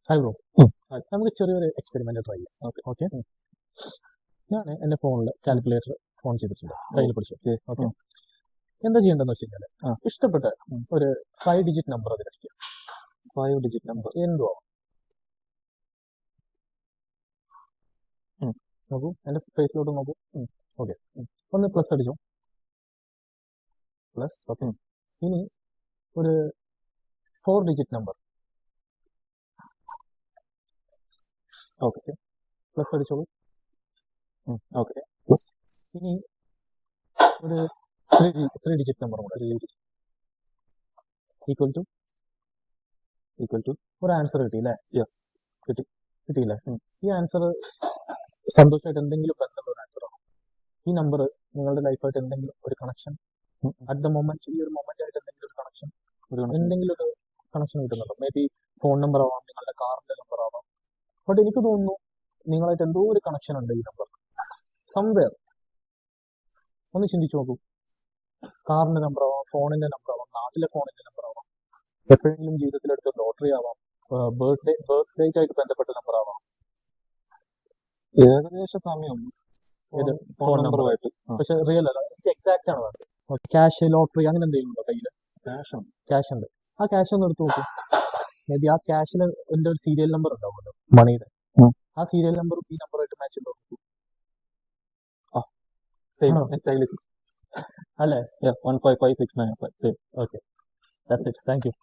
Hi bro, നമുക്ക് ചെറിയൊരു experiment try ചെയ്യാം. ഓക്കെ ഞാൻ എൻ്റെ ഫോണിൽ കാൽക്കുലേറ്റർ ഓൺ ചെയ്തിട്ടുണ്ട്, കയ്യിൽ പിടിച്ചു. ഓക്കെ, എന്താ ചെയ്യേണ്ടതെന്ന് വെച്ച് കഴിഞ്ഞാൽ ഇഷ്ടപ്പെട്ട ഒരു 5 ഡിജിറ്റ് നമ്പർ അതിലടിക്കുക. 5 ഡിജിറ്റ് നമ്പർ എന്തോ നോക്കൂ, എൻ്റെ ഫേസിലോട്ട് നോക്കൂ. ഓക്കെ, ഒന്ന് പ്ലസ് അടിച്ചോ. പ്ലസ്. ഓക്കെ, ഇനി ഒരു 4 ഡിജിറ്റ് നമ്പർ. ഓക്കെ, പ്ലസ് അടിച്ചോളൂ. Okay, plus. ഇനി ഒരു 3 ഡിജിറ്റ് നമ്പർ കൂടെ. ഈക്വൽ ടു ഒരു ആൻസർ കിട്ടിയില്ലേ? കിട്ടിയില്ലേ? ഈ ആൻസർ സന്തോഷമായിട്ട് എന്തെങ്കിലും ബന്ധമുള്ള ഒരു ആൻസർ ആണോ? ഈ നമ്പർ നിങ്ങളുടെ ലൈഫായിട്ട് എന്തെങ്കിലും ഒരു കണക്ഷൻ അറ്റ് ദ മൊമെന്റ്, ഈ ഒരു മൊമെന്റ് ആയിട്ട് എന്തെങ്കിലും ഒരു കണക്ഷൻ, എന്തെങ്കിലും ഒരു കണക്ഷൻ കിട്ടുന്നുണ്ടോ? മേ ബി ഫോൺ നമ്പർ ആവാം, നിങ്ങളുടെ കാറിന്റെ നമ്പർ ആവാം. ബട്ട് എനിക്ക് തോന്നുന്നു നിങ്ങളായിട്ട് എന്തോ ഒരു കണക്ഷൻ ഉണ്ട് ഈ നമ്പർ സംവേർ. ഒന്ന് ചിന്തിച്ചു നോക്കൂ. കാറിന്റെ നമ്പർ ആവാം, ഫോണിന്റെ നമ്പർ ആവാം, നാട്ടിലെ ഫോണിന്റെ നമ്പർ ആവാം, എപ്പോഴെങ്കിലും ജീവിതത്തിൽ എടുത്ത ലോട്ടറി ആവാം, ബർത്ത് ഡേറ്റ് ആയിട്ട് ബന്ധപ്പെട്ട നമ്പർ ആവാം. ഏകദേശ സമയം ഇത് ഫോൺ നമ്പറുമായിട്ട്, പക്ഷെ റിയൽ അല്ല, എനിക്ക് എക്സാക്റ്റ് ആണ് വേണ്ടത്. ക്യാഷ്, ലോട്ടറി അങ്ങനെ എന്തെങ്കിലും ഉണ്ടോ കയ്യിൽ? ക്യാഷ് ഉണ്ട്. ആ ക്യാഷ് ഒന്ന് എടുത്ത് നോക്കൂ. മേ ബി ആ ക്യാഷിന് എൻ്റെ ഒരു സീരിയൽ നമ്പർ ഉണ്ടാവുമല്ലോ മണിയുടെ. ആ സീരിയൽ നമ്പറും ഈ നമ്പറായിട്ട് മാച്ച് ഉണ്ടോ? അല്ലേ? 155695 same. Okay, that's it. Thank you.